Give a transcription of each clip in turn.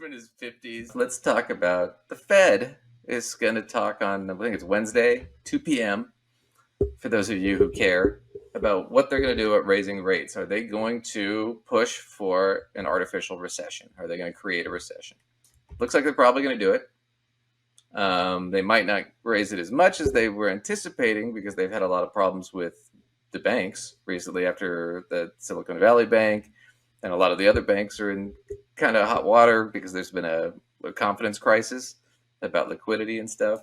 from his 50s. Let's talk about the Fed is going to talk on, I think it's Wednesday, 2 p.m. For those of you who care about what they're going to do about raising rates. Are they going to push for an artificial recession? Are they going to create a recession? Looks like they're probably going to do it. They might not raise it as much as they were anticipating because they've had a lot of problems with the banks recently after the Silicon Valley Bank, and a lot of the other banks are in kind of hot water because there's been a confidence crisis about liquidity and stuff.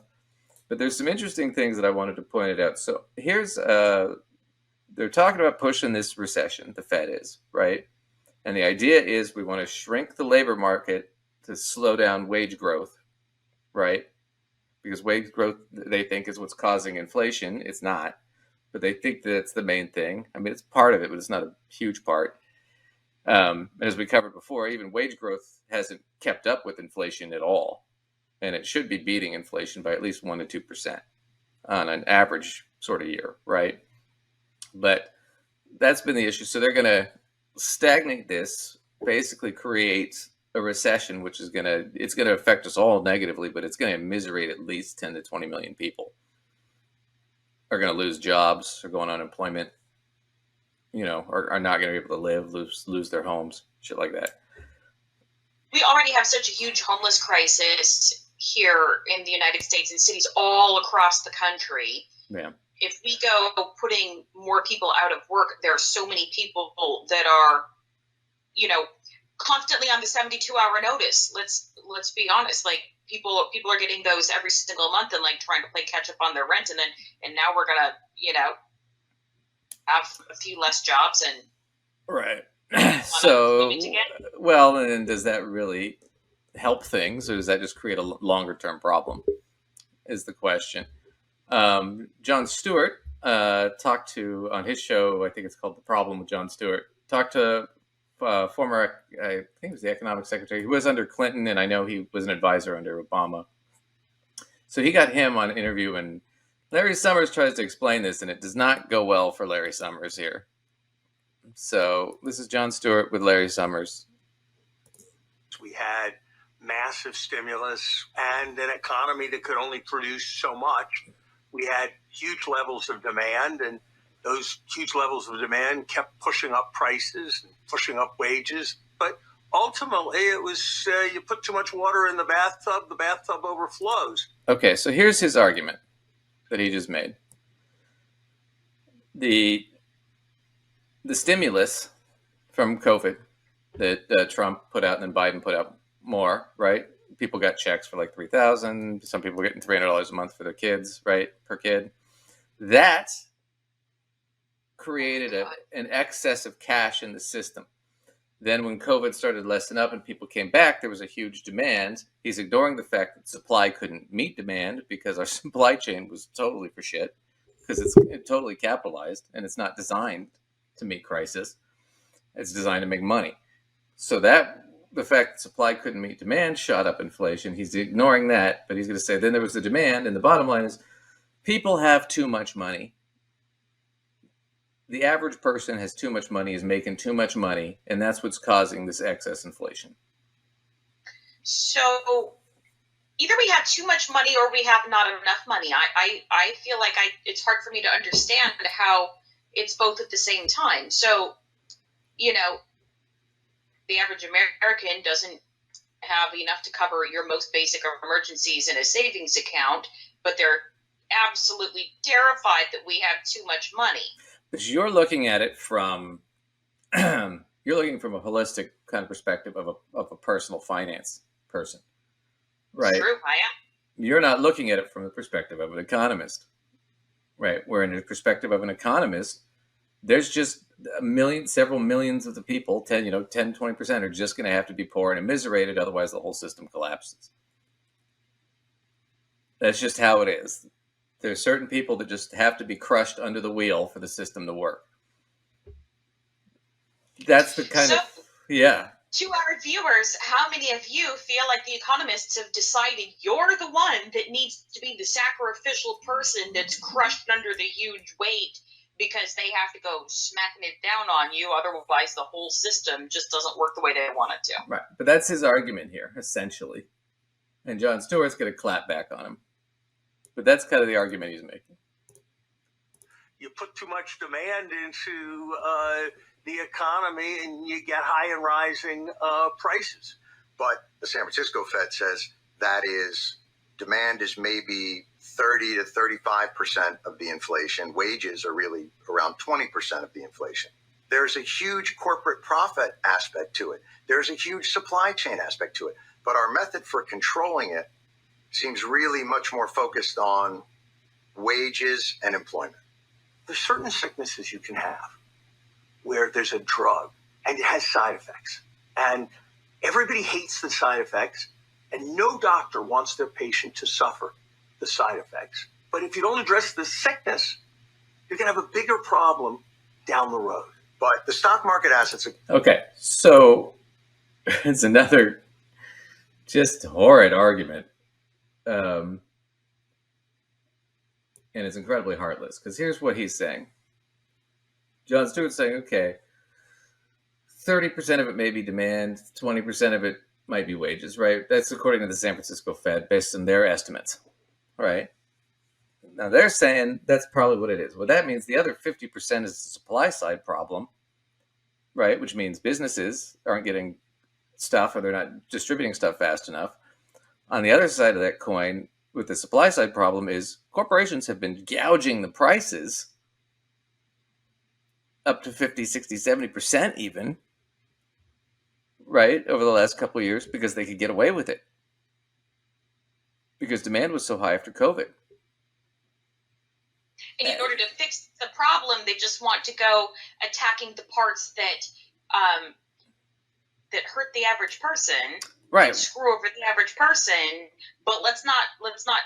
But there's some interesting things that I wanted to point out. So here's they're talking about pushing this recession. The Fed is, right? And the idea is we want to shrink the labor market to slow down wage growth, right? Because wage growth, they think, is what's causing inflation. It's not, but they think that it's the main thing. I mean, it's part of it, but it's not a huge part. And as we covered before, even wage growth hasn't kept up with inflation at all. And it should be beating inflation by at least 1% to 2% on an average sort of year, right? But that's been the issue. So they're going to stagnate this, basically create a recession, which is it's going to affect us all negatively, but it's going to immiserate at least 10 to 20 million people. Are going to lose jobs, or go on unemployment, are not going to be able to live, lose their homes, shit like that. We already have such a huge homeless crisis here in the United States and cities all across the country. Yeah. If we go putting more people out of work, there are so many people that are, constantly on the 72-hour notice. Let's be honest. Like people are getting those every single month and like trying to play catch up on their rent, and now we're gonna, have a few less jobs and right. So, well, and does that really help things, or does that just create a longer term problem? Is the question. Jon Stewart talked to, on his show, I think it's called The Problem with Jon Stewart, talked to former, I think it was the economic secretary, who was under Clinton, and I know he was an advisor under Obama. So he got him on an interview, and Larry Summers tries to explain this, and it does not go well for Larry Summers here. So this is Jon Stewart with Larry Summers. We had massive stimulus and an economy that could only produce so much. We had huge levels of demand, and those huge levels of demand kept pushing up prices and pushing up wages. But ultimately, it was you put too much water in the bathtub overflows. Okay, so here's his argument that he just made. The stimulus from COVID that Trump put out and then Biden put out more, right? People got checks for like $3,000. Some people were getting $300 a month for their kids, right? Per kid. That created an excess of cash in the system. Then when COVID started lessening up and people came back, there was a huge demand. He's ignoring the fact that supply couldn't meet demand because our supply chain was totally for shit, because it's totally capitalized and it's not designed to meet crisis. It's designed to make money. So that the fact that supply couldn't meet demand shot up inflation. He's ignoring that, but he's going to say then there was the demand, and the bottom line is people have too much money. The average person has too much money, is making too much money, and that's what's causing this excess inflation. So either we have too much money or we have not enough money. I feel like it's hard for me to understand how it's both at the same time. So, the average American doesn't have enough to cover your most basic emergencies in a savings account, but they're absolutely terrified that we have too much money. But you're looking at it from a holistic kind of perspective of a personal finance person, right? True, I am. You're not looking at it from the perspective of an economist, right? Where in the perspective of an economist, there's just several millions of the people, 10, 20% are just going to have to be poor and immiserated. Otherwise the whole system collapses. That's just how it is. There's certain people that just have to be crushed under the wheel for the system to work. That's the kind of, yeah. To our viewers, how many of you feel like the economists have decided you're the one that needs to be the sacrificial person that's crushed under the huge weight because they have to go smacking it down on you. Otherwise, the whole system just doesn't work the way they want it to. Right. But that's his argument here, essentially. And Jon Stewart's going to clap back on him. But that's kind of the argument he's making. You put too much demand into the economy and you get high and rising prices. But the San Francisco Fed says that is demand is maybe 30 to 35% of the inflation. Wages are really around 20% of the inflation. There's a huge corporate profit aspect to it. There's a huge supply chain aspect to it. But our method for controlling it seems really much more focused on wages and employment. There's certain sicknesses you can have where there's a drug and it has side effects. And everybody hates the side effects, and no doctor wants their patient to suffer the side effects. But if you don't address the sickness, you're going to have a bigger problem down the road. But the stock market assets are... Okay, so it's another just horrid argument. And it's incredibly heartless, because here's what he's saying. Jon Stewart's saying, okay, 30% of it may be demand, 20% of it might be wages, right? That's according to the San Francisco Fed, based on their estimates, right? Now they're saying that's probably what it is. Well, that means the other 50% is the supply side problem, right? Which means businesses aren't getting stuff, or they're not distributing stuff fast enough. On the other side of that coin, with the supply side problem, is corporations have been gouging the prices up to 50, 60, 70% even, right, over the last couple of years, because they could get away with it. Because demand was so high after COVID. And in order to fix the problem, they just want to go attacking the parts that that hurt the average person, right? Screw over the average person, but let's not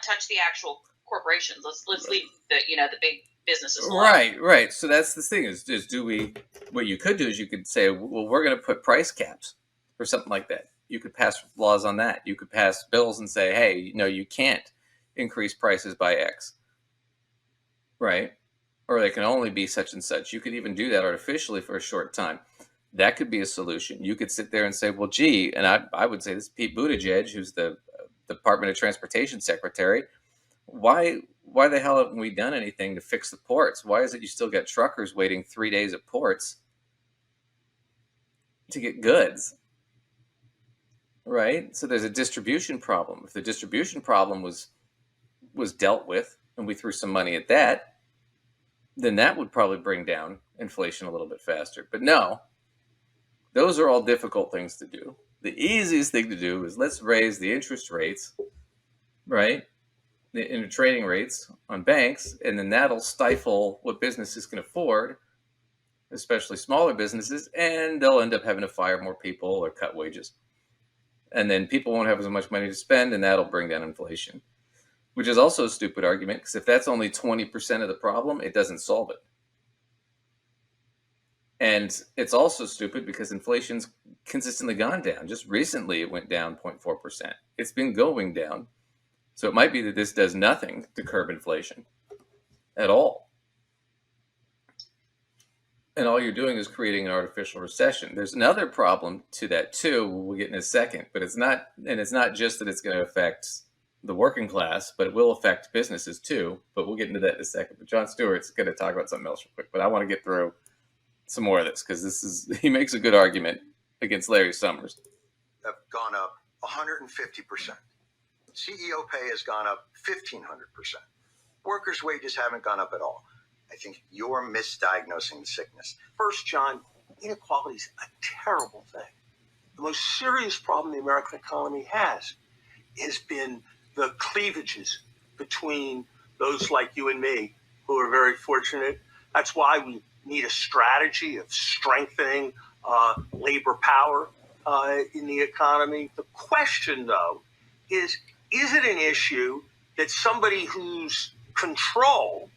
touch the actual corporations. Let's leave the big businesses alone. Right. So that's the thing is do we? What you could do is you could say, well, we're going to put price caps or something like that. You could pass laws on that. You could pass bills and say, hey, no, you can't increase prices by X. Right? Or they can only be such and such. You could even do that artificially for a short time. That could be a solution. You could sit there and say, well, gee, and I would say this is Pete Buttigieg, who's the Department of Transportation Secretary. Why the hell haven't we done anything to fix the ports? Why is it you still got truckers waiting 3 days at ports to get goods? Right? So there's a distribution problem. If the distribution problem was dealt with and we threw some money at that, then that would probably bring down inflation a little bit faster. But no, those are all difficult things to do. The easiest thing to do is let's raise the interest rates, right? The trading rates on banks, and then that'll stifle what businesses can afford, especially smaller businesses, and they'll end up having to fire more people or cut wages. And then people won't have as much money to spend, and that'll bring down inflation, which is also a stupid argument, because if that's only 20% of the problem, it doesn't solve it. And it's also stupid because inflation's consistently gone down. Just recently, it went down 0.4%. It's been going down. So it might be that this does nothing to curb inflation at all. And all you're doing is creating an artificial recession. There's another problem to that too, we'll get in a second, but it's not just that it's going to affect the working class, but it will affect businesses too. But we'll get into that in a second. But Jon Stewart's going to talk about something else real quick, but I want to get through some more of this because he makes a good argument against Larry Summers. Have gone up 150%. CEO pay has gone up 1,500%. Workers' wages haven't gone up at all. I think you're misdiagnosing the sickness. First, John, inequality is a terrible thing. The most serious problem the American economy has been the cleavages between those like you and me who are very fortunate. That's why we need a strategy of strengthening labor power in the economy. The question, though, is it an issue that somebody whose control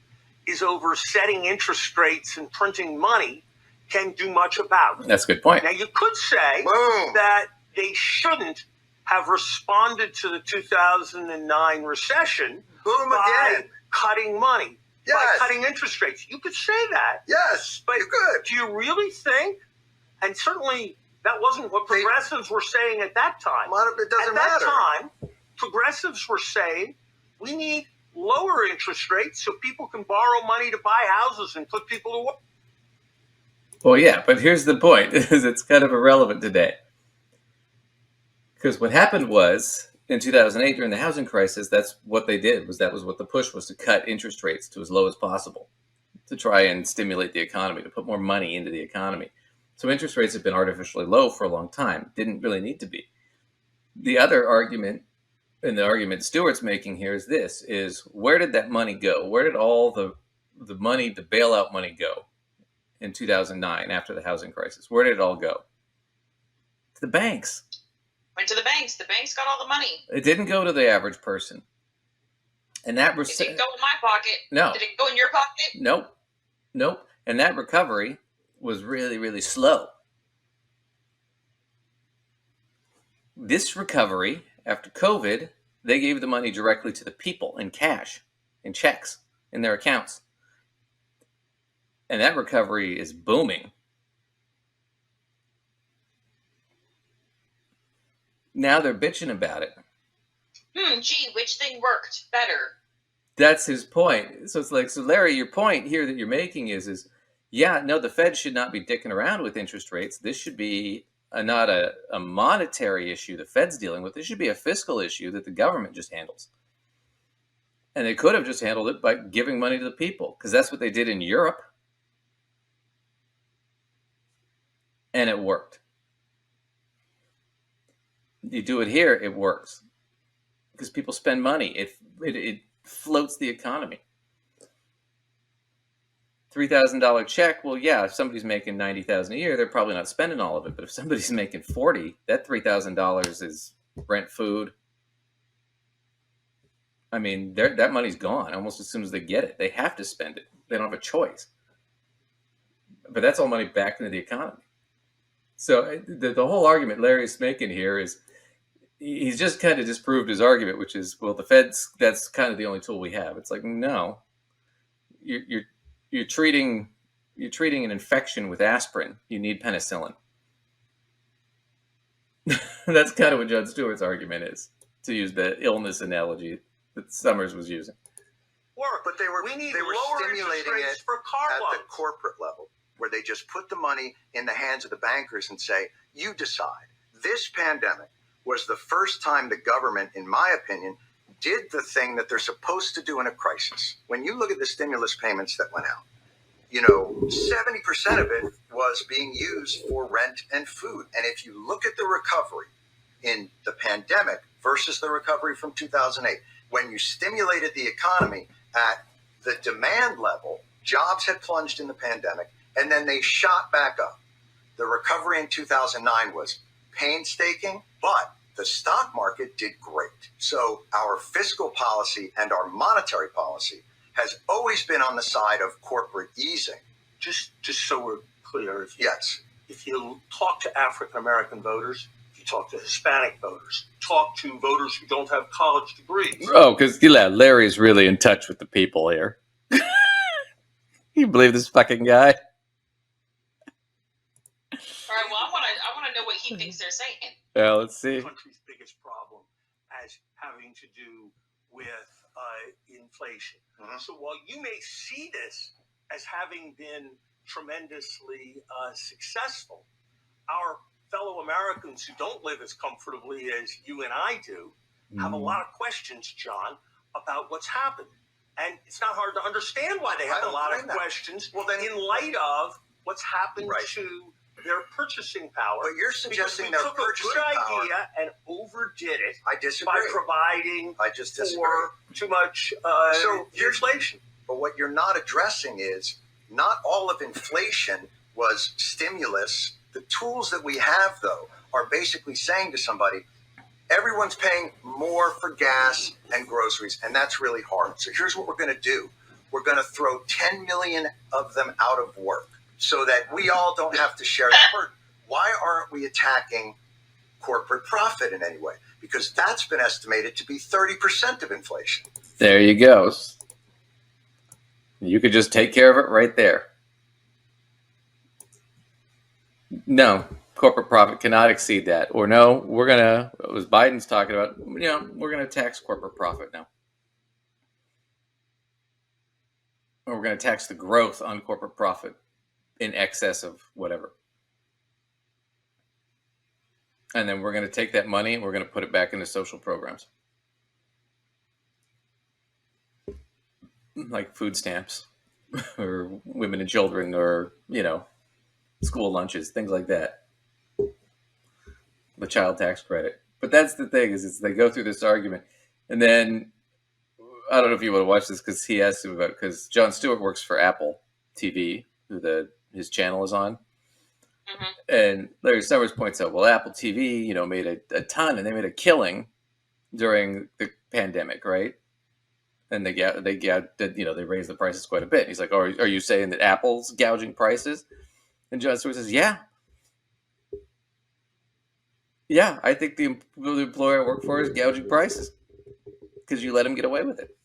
is over setting interest rates and printing money can do much about? That's a good point. Now, you could say that they shouldn't have responded to the 2009 recession by cutting money. by cutting interest rates. You could say that. Yes, but you could. Do you really think? And certainly that wasn't what progressives were saying at that time. It doesn't matter. At that time, progressives were saying we need lower interest rates so people can borrow money to buy houses and put people to work. Well, yeah, but here's the point: is it's kind of irrelevant today. Because what happened was, in 2008, during the housing crisis, that's what they did. That was what the push was, to cut interest rates to as low as possible, to try and stimulate the economy, to put more money into the economy. So interest rates have been artificially low for a long time. Didn't really need to be. The other argument, and the argument Stewart's making here, is this: is where did that money go? Where did all the money, the bailout money, go in 2009 after the housing crisis? Where did it all go? To the banks. Went to the banks. The banks got all the money. It didn't go to the average person. And that it didn't go in my pocket. No. Did it go in your pocket? Nope. And that recovery was really, really slow. This recovery, after COVID, they gave the money directly to the people in cash, in checks, in their accounts. And that recovery is booming. Now they're bitching about it. Gee, which thing worked better? That's his point. So it's like, so Larry, your point here that you're making is yeah, no, the Fed should not be dicking around with interest rates. This should be not a monetary issue the Fed's dealing with. This should be a fiscal issue that the government just handles. And they could have just handled it by giving money to the people, because that's what they did in Europe. And it worked. You do it here, it works. Because people spend money. It floats the economy. $3,000 check, well, yeah, if somebody's making $90,000 a year, they're probably not spending all of it. But if somebody's making $40,000, that $3,000 is rent, food. I mean, that money's gone almost as soon as they get it. They have to spend it. They don't have a choice. But that's all money back into the economy. So the whole argument Larry's making here is he's just kind of disproved his argument, which is, well, the Fed's, that's kind of the only tool we have. It's like, no, you're treating an infection with aspirin. You need penicillin. That's kind of what Judd Stewart's argument is, to use the illness analogy that Summers was using. But they were stimulating it for car at loans. the corporate level, where they just put the money in the hands of the bankers and say, you decide. This pandemic was the first time the government, in my opinion, did the thing that they're supposed to do in a crisis. When you look at the stimulus payments that went out, 70% of it was being used for rent and food. And if you look at the recovery in the pandemic versus the recovery from 2008, when you stimulated the economy at the demand level, jobs had plunged in the pandemic, and then they shot back up. The recovery in 2009 was painstaking, but the stock market did great. So our fiscal policy and our monetary policy has always been on the side of corporate easing. Just so we're clear, Yes. If you talk to African-American voters, if you talk to Hispanic voters, talk to voters who don't have college degrees. Oh, because Larry's really in touch with the people here. You believe this fucking guy? All right, well, I want to know what he thinks they're saying. Yeah, let's see. The country's biggest problem as having to do with inflation. Mm-hmm. So while you may see this as having been tremendously successful, our fellow Americans who don't live as comfortably as you and I do have a lot of questions, John, about what's happened. And it's not hard to understand why they have a lot of questions in light of what's happened to their purchasing power. But you're suggesting their took purchasing a good power idea and overdid it. I disagree. By providing I just disagree. for too much inflation. But what you're not addressing is not all of inflation was stimulus. The tools that we have, though, are basically saying to somebody, everyone's paying more for gas and groceries, and that's really hard. So here's what we're going to do. We're going to throw 10 million of them out of work so that we all don't have to share the burden. Why aren't we attacking corporate profit in any way? Because that's been estimated to be 30% of inflation. There you go. You could just take care of it right there. No, corporate profit cannot exceed that. Or no, we're going to, as Biden's talking about, we're going to tax corporate profit now. Or we're going to tax the growth on corporate profit in excess of whatever. And then we're going to take that money and we're going to put it back into social programs. Like food stamps or women and children or, school lunches, things like that. The child tax credit. But that's the thing is they go through this argument. And then, I don't know if you want to watch this because he asked him about, because Jon Stewart works for Apple TV, who his channel is on. Mm-hmm. And Larry Summers points out, well, Apple TV, made a ton and they made a killing during the pandemic, right? And they raised the prices quite a bit. He's like, are you saying that Apple's gouging prices? And Jon Stewart says, yeah. Yeah, I think the employer I work for is gouging prices because you let him get away with it.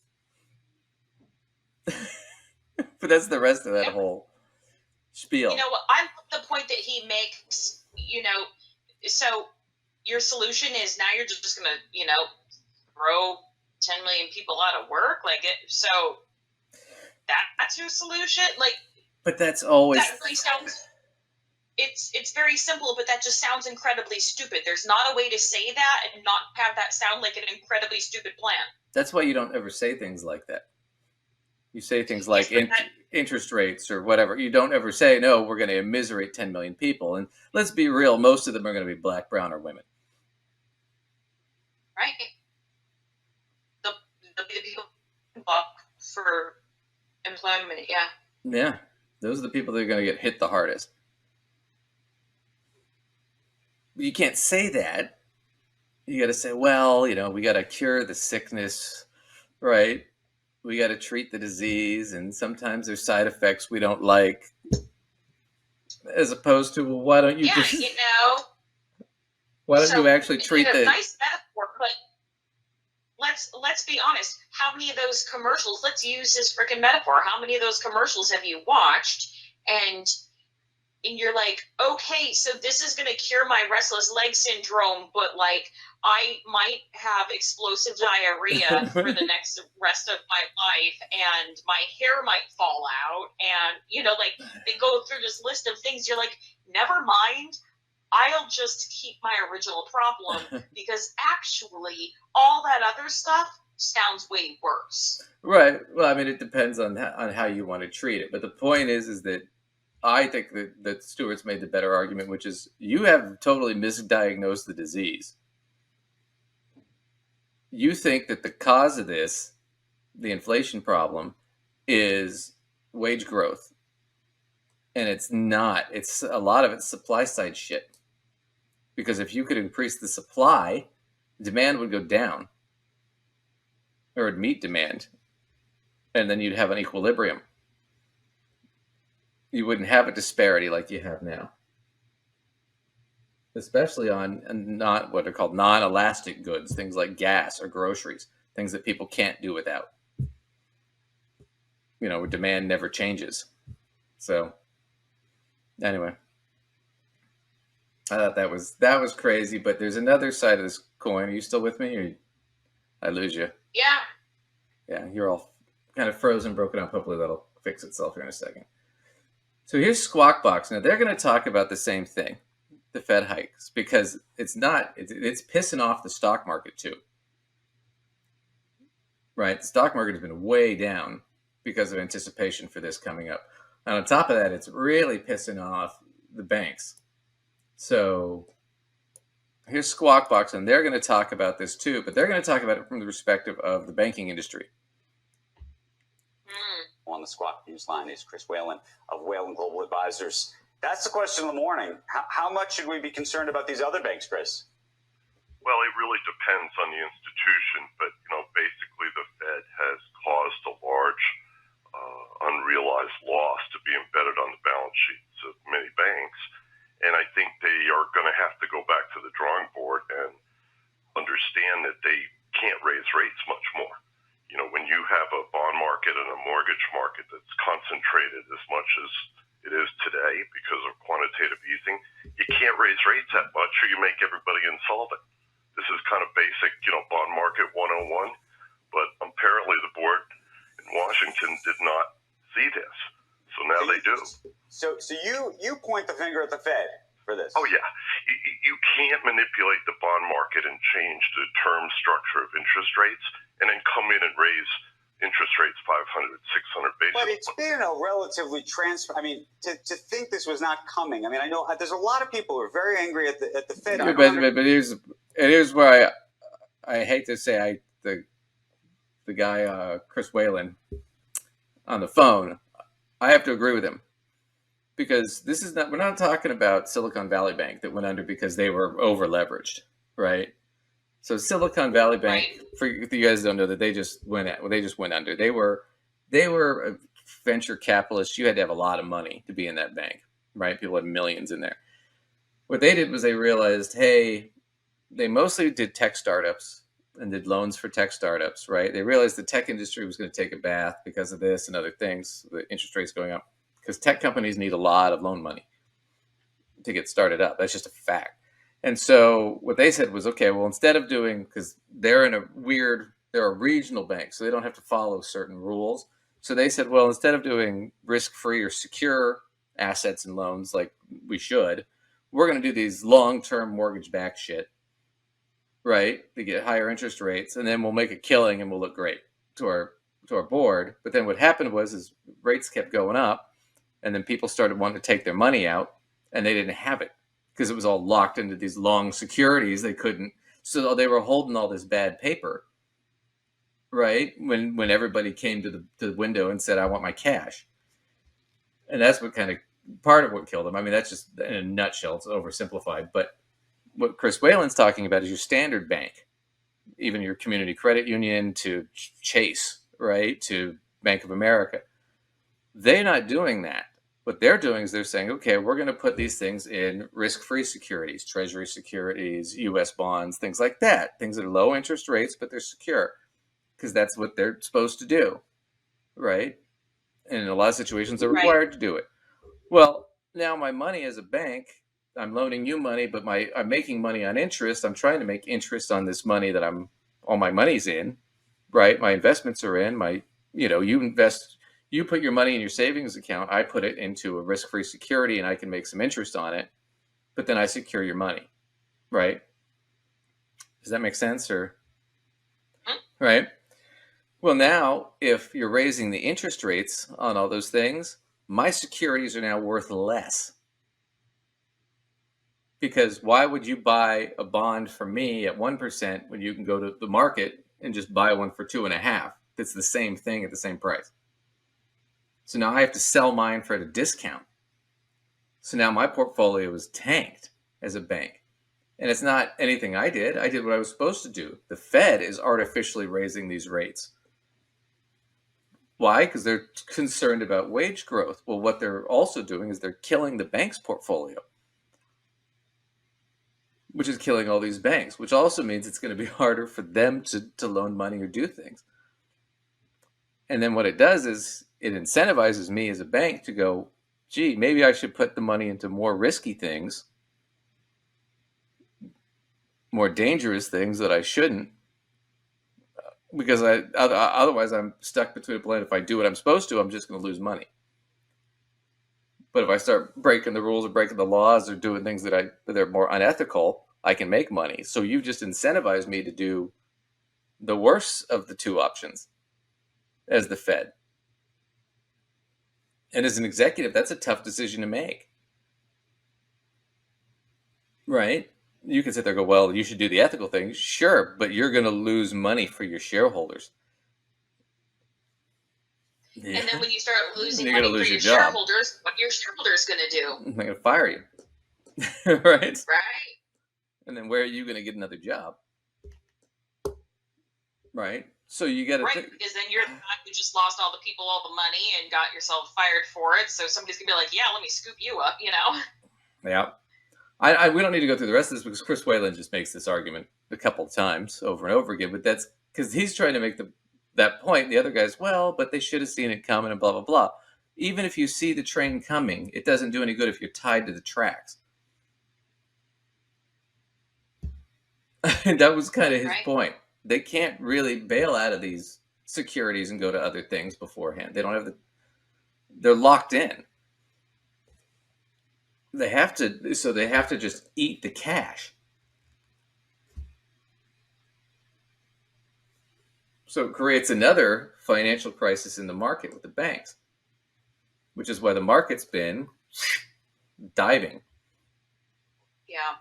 But that's the rest of that whole spiel. I love the point that he makes, so your solution is now you're just going to, throw 10 million people out of work. So that's your solution. But that's always. That really sounds. It's very simple, but that just sounds incredibly stupid. There's not a way to say that and not have that sound like an incredibly stupid plan. That's why you don't ever say things like that. You say things like interest rates or whatever. You don't ever say, no, we're going to immiserate 10 million people. And let's be real, most of them are going to be black, brown, or women. Right. The people who look for employment, yeah. Yeah, those are the people that are going to get hit the hardest. You can't say that. You got to say, well, we got to cure the sickness, right? We got to treat the disease, and sometimes there's side effects we don't like. As opposed to, well, why don't you just... Why don't you actually treat the... Nice metaphor, but let's be honest. How many of those commercials, let's use this freaking metaphor, how many of those commercials have you watched and you're like, okay, so this is going to cure my restless leg syndrome, but I might have explosive diarrhea for the rest of my life, and my hair might fall out, and they go through this list of things. You're like, never mind, I'll just keep my original problem because actually all that other stuff sounds way worse. Right. Well, I mean, it depends on how you want to treat it, but the point is that I think that Stewart's made the better argument, which is you have totally misdiagnosed the disease. You think that the cause of this, the inflation problem, is wage growth. And it's not. It's a lot of it's supply side shit. Because if you could increase the supply, demand would go down. Or it'd meet demand. And then you'd have an equilibrium. You wouldn't have a disparity like you have now. Especially on not what are called non-elastic goods, things like gas or groceries, things that people can't do without. Where demand never changes. So, anyway, I thought that was crazy. But there's another side of this coin. Are you still with me, or I lose you? Yeah. Yeah, you're all kind of frozen, broken up. Hopefully that'll fix itself here in a second. So here's Squawk Box. Now they're going to talk about the same thing, the Fed hikes, because it's pissing off the stock market too. Right? The stock market has been way down because of anticipation for this coming up. And on top of that, it's really pissing off the banks. So here's Squawk Box, and they're going to talk about this too, but they're going to talk about it from the perspective of the banking industry. On the Squawk News line is Chris Whalen of Whalen Global Advisors. That's the question of the morning. How much should we be concerned about these other banks, Chris? Well, it really depends on the institution, but basically the Fed has caused a large unrealized loss to be embedded on the balance sheets of many banks, and I think they are going to have to go back to the drawing board and understand that they can't raise rates much more. when you have a bond market and a mortgage market that's concentrated as much as it is today because of quantitative easing, you can't raise rates that much or you make everybody insolvent. This is kind of basic, bond market 101, but apparently the board in Washington did not see this. So now they do. So you point the finger at the Fed for this. Oh, yeah. You can't manipulate the bond market and change the term structure of interest rates and then come in and raise interest rates 500, 600 basis points. But it's been a relatively to think this was not coming. I know there's a lot of people who are very angry at the Fed. Yeah, but here's where I hate to say the guy Chris Whalen on the phone, I have to agree with him, because we're not talking about Silicon Valley Bank that went under because they were over leveraged, right? So Silicon Valley Bank, for you guys don't know that they just went under. They were a venture capitalists. You had to have a lot of money to be in that bank, right? People had millions in there. What they did was they realized, hey, they mostly did tech startups and did loans for tech startups, right? They realized the tech industry was going to take a bath because of this and other things, the interest rates going up, because tech companies need a lot of loan money to get started up. That's just a fact. And so what they said was, okay, well, instead of doing, because they're a regional bank, so they don't have to follow certain rules. So they said, well, instead of doing risk-free or secure assets and loans like we should, we're going to do these long-term mortgage-backed shit, right? They get higher interest rates, and then we'll make a killing and we'll look great to our board. But then what happened was rates kept going up, and then people started wanting to take their money out, and they didn't have it because it was all locked into these long securities. They couldn't, so they were holding all this bad paper, right? When everybody came to the window and said, "I want my cash," and that's what kind of part of what killed them. That's just in a nutshell. It's oversimplified, but what Chris Whalen's talking about is your standard bank, even your community credit union to Chase, right, to Bank of America. They're not doing that. What they're doing is they're saying, okay, we're going to put these things in risk-free securities, treasury securities, U.S. bonds, things like that, things that are low interest rates, but they're secure because that's what they're supposed to do, right? And in a lot of situations, they're required to do it. Well, now my money as a bank, I'm loaning you money, but I'm making money on interest. I'm trying to make interest on this money that all my money's in, right? My investments are in. You invest. You put your money in your savings account. I put it into a risk-free security, and I can make some interest on it. But then I secure your money, right? Does that make sense, or right? Well, now if you're raising the interest rates on all those things, my securities are now worth less. Because why would you buy a bond from me at 1% when you can go to the market and just buy one for 2.5%? That's the same thing at the same price. So now I have to sell mine for at a discount. So now my portfolio is tanked as a bank. And it's not anything I did. I did what I was supposed to do. The Fed is artificially raising these rates. Why? Because they're concerned about wage growth. Well, what they're also doing is they're killing the bank's portfolio, which is killing all these banks, which also means it's going to be harder for them to loan money or do things. And then what it does is it incentivizes me as a bank to go, gee, maybe I should put the money into more risky things, more dangerous things that I shouldn't, because otherwise I'm stuck between a plan. If I do what I'm supposed to, I'm just going to lose money. But if I start breaking the rules or breaking the laws or doing things that are more unethical, I can make money. So you just incentivize me to do the worst of the two options as the Fed. And as an executive, that's a tough decision to make. Right? You can sit there and go, well, you should do the ethical thing. Sure, but you're going to lose money for your shareholders. Yeah. And then when you start losing money for your shareholders, what are your shareholders going to do? They're going to fire you. Right? Right. And then where are you going to get another job? Right? So you got to because then you're the guy who just lost all the people all the money and got yourself fired for it. So somebody's going to be like, yeah, let me scoop you up, Yeah. We don't need to go through the rest of this because Chris Whalen just makes this argument a couple of times over and over again, but that's because he's trying to make that point, the other guy's, well, but they should have seen it coming and blah, blah, blah. Even if you see the train coming, it doesn't do any good if you're tied to the tracks. And that was kind of his point. They can't really bail out of these securities and go to other things beforehand. They don't have they're locked in. They have to just eat the cash. So it creates another financial crisis in the market with the banks, which is why the market's been diving. Yeah.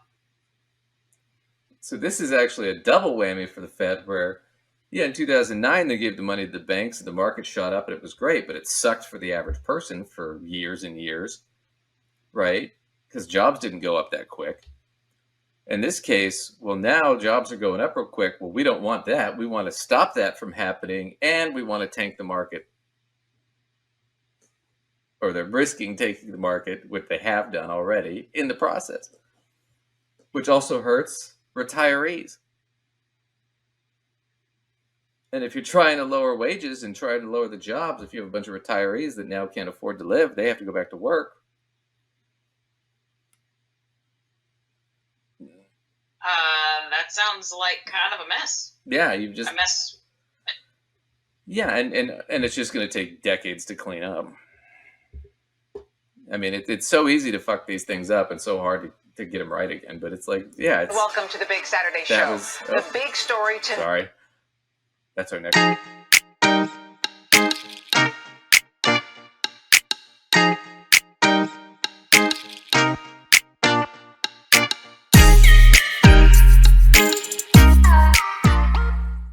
So this is actually a double whammy for the Fed where, yeah, in 2009, they gave the money to the banks and the market shot up and it was great, but it sucked for the average person for years and years, right? Because jobs didn't go up that quick. In this case, well, now jobs are going up real quick. Well, we don't want that. We want to stop that from happening, and we want to tank the market. Or they're risking taking the market, which they have done already, in the process. Which also hurts retirees. And if you're trying to lower wages and trying to lower the jobs, if you have a bunch of retirees that now can't afford to live, they have to go back to work. That sounds like kind of a mess. Yeah, you've just a mess. Yeah, and it's just going to take decades to clean up. I mean, it's so easy to fuck these things up and so hard to get them right again. But it's like, yeah. It's, welcome to the Big Saturday Show. The big story tonight. Sorry. That's our next.